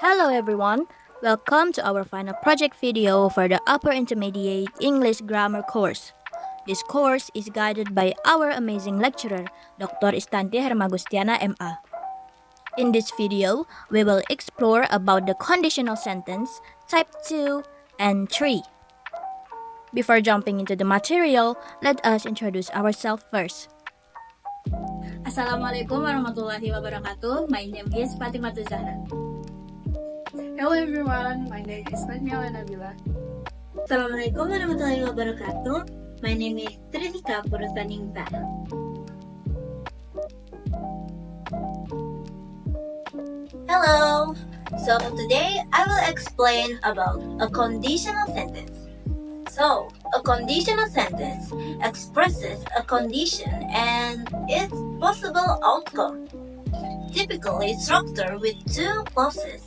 Hello everyone, welcome to our final project video for the Upper Intermediate English Grammar course. This course is guided by our amazing lecturer, Dr. Istanti Hermagustiana MA. In this video, we will explore about the conditional sentence, type 2 and 3. Before jumping into the material, let us introduce ourselves first. Assalamualaikum warahmatullahi wabarakatuh. My name is Fatimatu Zahra. Hello everyone, my name is Najmi and Nabilla. Assalamualaikum warahmatullahi wabarakatuh. My name is Trizkha Purusaningsa. Hello! So today I will explain about a conditional sentence. So, a conditional sentence expresses a condition and its possible outcome, typically structured with two clauses,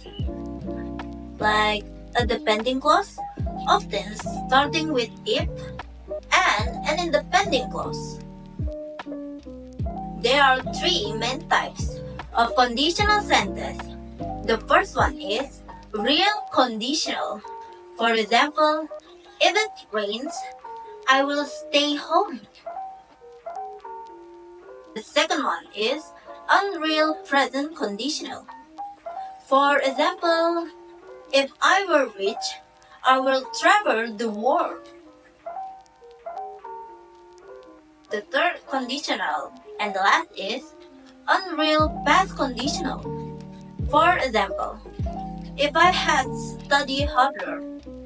like a depending clause, often starting with if, and an independent clause. There are three main types of conditional sentence. The first one is real conditional. For example, if it rains, I will stay home. The second one is unreal present conditional. For example, if I were rich, I will travel the world. The third conditional and the last is unreal past conditional. For example, if I had studied harder,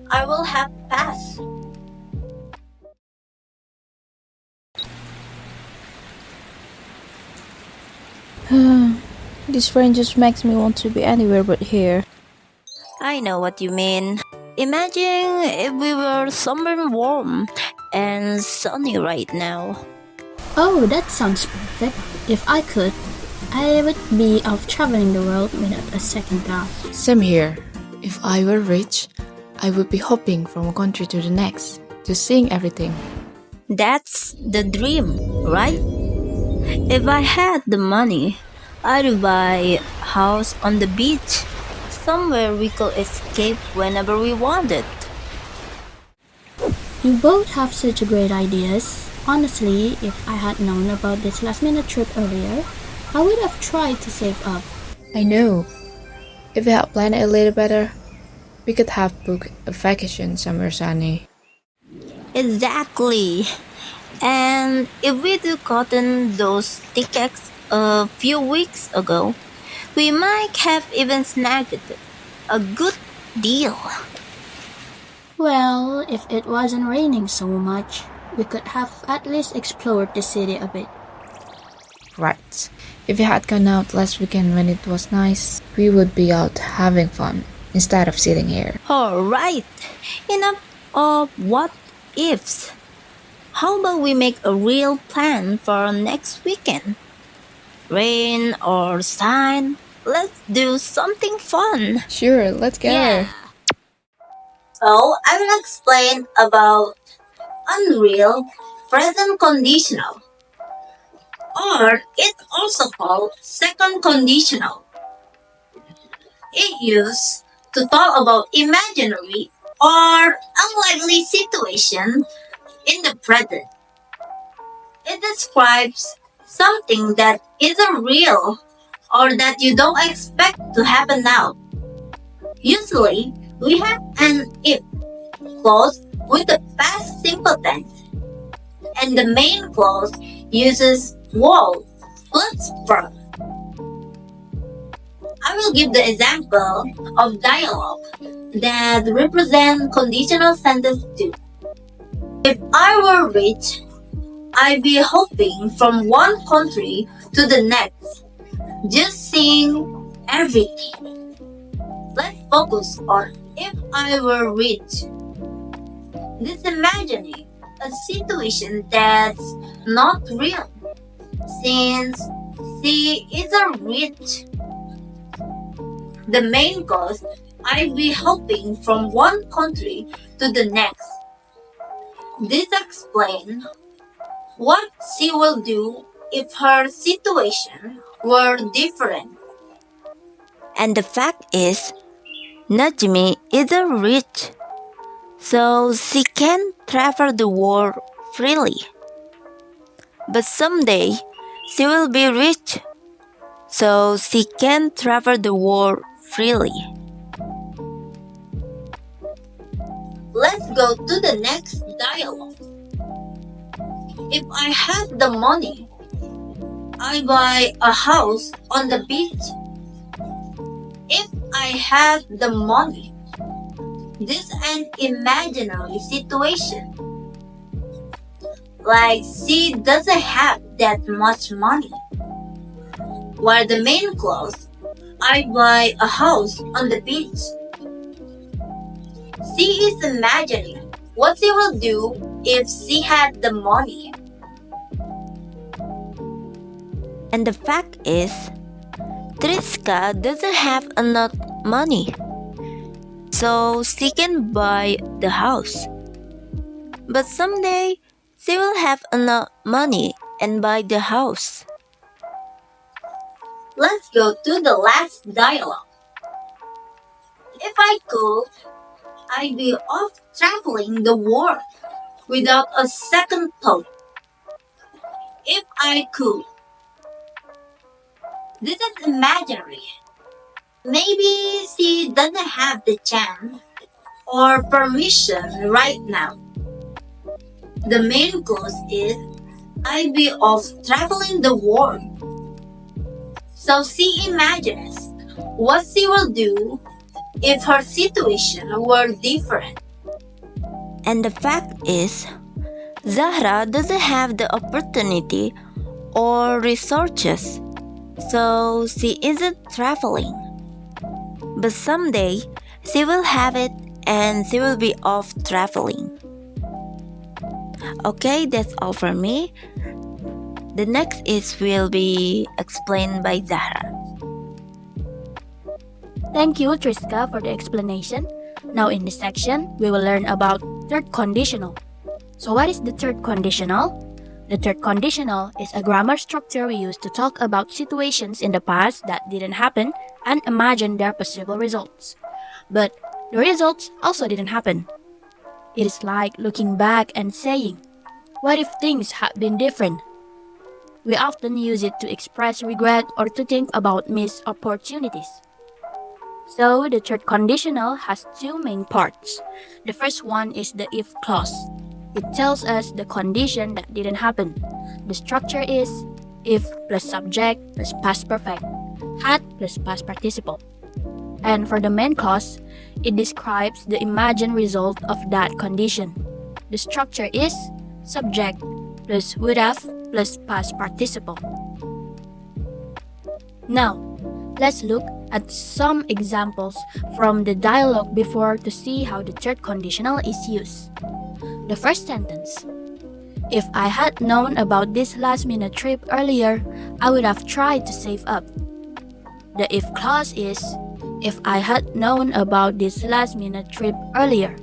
I will have passed. This rain just makes me want to be anywhere but here. I know what you mean. Imagine if we were somewhere warm and sunny right now. Oh, that sounds perfect. If I could, I would be off traveling the world without a second thought. Same here. If I were rich, I would be hopping from one country to the next, just seeing everything. That's the dream, right? If I had the money, I'd buy a house on the beach, somewhere we could escape whenever we wanted. You both have such great ideas. Honestly, if I had known about this last-minute trip earlier, I would have tried to save up. I know. If we had planned it a little better, we could have booked a vacation somewhere sunny. Exactly. And if we'd gotten those tickets a few weeks ago, we might have even snagged a good deal. Well, if it wasn't raining so much, we could have at least explored the city a bit. Right. If we had gone out last weekend when it was nice, we would be out having fun instead of sitting here. Alright, enough of what ifs. How about we make a real plan for next weekend? Rain or shine, let's do something fun. Sure, let's go. So I will explain about unreal present conditional, or it's also called second conditional. It used to talk about imaginary or unlikely situation in the present. It describes something that isn't real or that you don't expect to happen now. Usually, we have an if clause with the past simple tense, and the main clause uses was plus from. I will give the example of dialogue that represent conditional sentence 2. If I were rich, I'd be hopping from one country to the next, just seeing everything. Let's focus on if I were rich. This imagining a situation that's not real, since she isn't rich. The main cause, I'd be hopping from one country to the next. This explains what she will do if her situation were different. And the fact is, Najmi isn't rich, so she can travel the world freely. But someday she will be rich, so she can travel the world freely. Let's go to the next dialogue. If I had the money, I buy a house on the beach. If I had the money, this is an imaginary situation. Like she doesn't have that much money. While the main clause, I buy a house on the beach. She is imagining what she will do if she had the money. And the fact is, Trizkha doesn't have enough money, so she can buy the house. But someday she will have enough money and buy the house. Let's go to the last dialogue. If I could, I'd be off traveling the world without a second thought. If I could. This is imaginary. Maybe she doesn't have the chance or permission right now. The main clause is I'd be off traveling the world. So she imagines what she will do if her situation were different. And the fact is, Zahra doesn't have the opportunity or resources, so she isn't traveling. But someday she will have it and she will be off traveling. Okay, that's all for me. The next will be explained by Zahra. Thank you, Trizkha, for the explanation. Now in this section, we will learn about third conditional. So what is the third conditional? The third conditional is a grammar structure we use to talk about situations in the past that didn't happen and imagine their possible results. But the results also didn't happen. It is like looking back and saying, what if things had been different? We often use it to express regret or to think about missed opportunities. So the third conditional has two main parts. The first one is the if clause. It tells us the condition that didn't happen. The structure is if plus subject plus past perfect, had plus past participle. And for the main clause, it describes the imagined result of that condition. The structure is subject plus would have plus past participle. Now, let's look at some examples from the dialogue before to see how the third conditional is used. The first sentence. If I had known about this last-minute trip earlier, I would have tried to save up. The if clause is, if I had known about this last-minute trip earlier,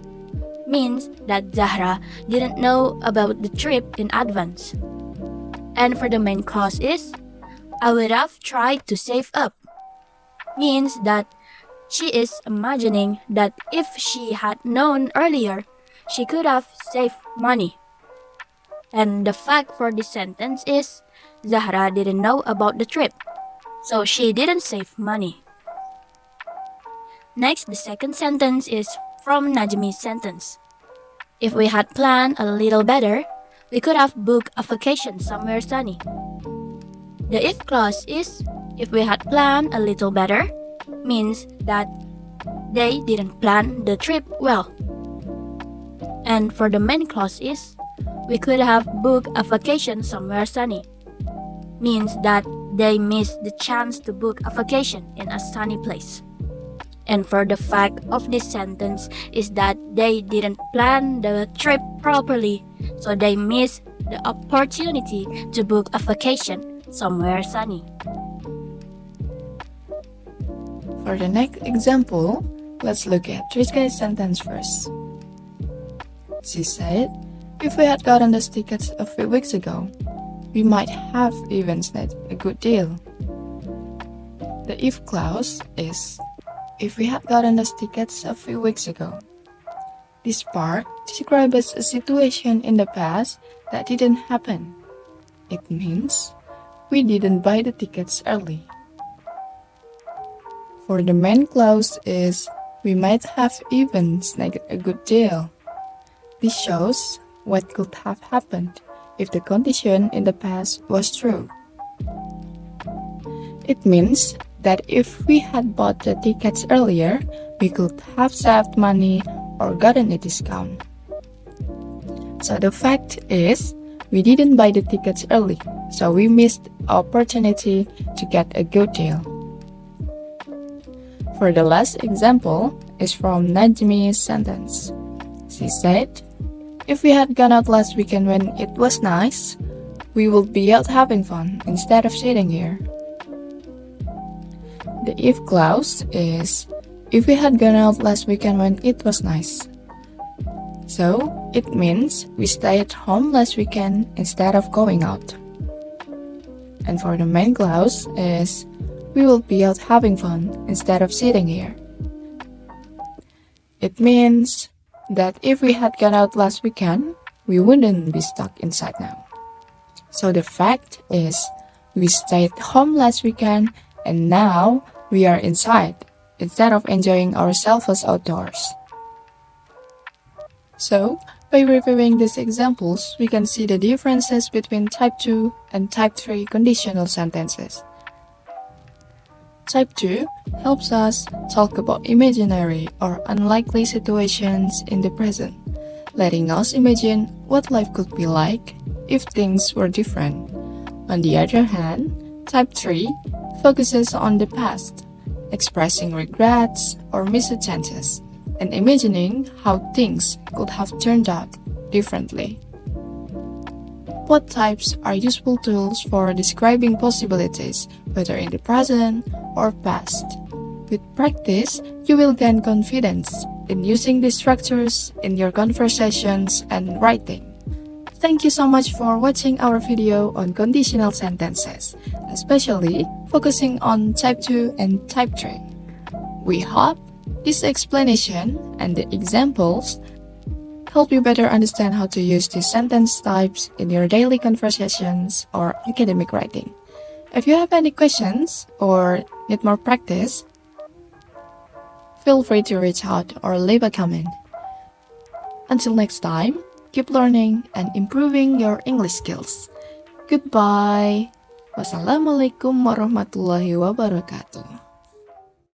means that Zahra didn't know about the trip in advance. And for the main clause is, I would have tried to save up, means that she is imagining that if she had known earlier, she could have saved money. And the fact for this sentence is, Zahra didn't know about the trip, so she didn't save money. Next, the second sentence is from Najmi's sentence. If we had planned a little better, we could have booked a vacation somewhere sunny. The if clause is, if we had planned a little better, means that they didn't plan the trip well. And for the main clause is, we could have booked a vacation somewhere sunny, means that they missed the chance to book a vacation in a sunny place. And for the fact of this sentence is that they didn't plan the trip properly, so they missed the opportunity to book a vacation somewhere sunny. For the next example, let's look at Trizkha's sentence first. She said, if we had gotten those tickets a few weeks ago, we might have even snatched a good deal. The if clause is, if we had gotten those tickets a few weeks ago. This part describes a situation in the past that didn't happen. It means we didn't buy the tickets early. For the main clause is we might have even snagged a good deal. This shows what could have happened if the condition in the past was true. It means that if we had bought the tickets earlier, we could have saved money or gotten a discount. So the fact is, we didn't buy the tickets early, so we missed the opportunity to get a good deal. For the last example is from Najmi's sentence. She said, if we had gone out last weekend when it was nice, we would be out having fun instead of sitting here. The if clause is, if we had gone out last weekend when it was nice. So, it means we stayed at home last weekend instead of going out. And for the main clause is, we will be out having fun instead of sitting here. It means that if we had gone out last weekend, we wouldn't be stuck inside now. So the fact is, we stayed home last weekend and now we are inside instead of enjoying ourselves outdoors. So, by reviewing these examples, we can see the differences between type 2 and type 3 conditional sentences. Type 2 helps us talk about imaginary or unlikely situations in the present, letting us imagine what life could be like if things were different. On the other hand, type 3 focuses on the past, expressing regrets or mischances, and imagining how things could have turned out differently. Both types are useful tools for describing possibilities, whether in the present or past. With practice, you will gain confidence in using these structures in your conversations and writing. Thank you so much for watching our video on conditional sentences, especially focusing on type 2 and type 3. We hope this explanation and the examples help you better understand how to use these sentence types in your daily conversations or academic writing. If you have any questions or need more practice, feel free to reach out or leave a comment. Until next time, keep learning and improving your English skills. Goodbye. Wassalamualaikum warahmatullahi wabarakatuh.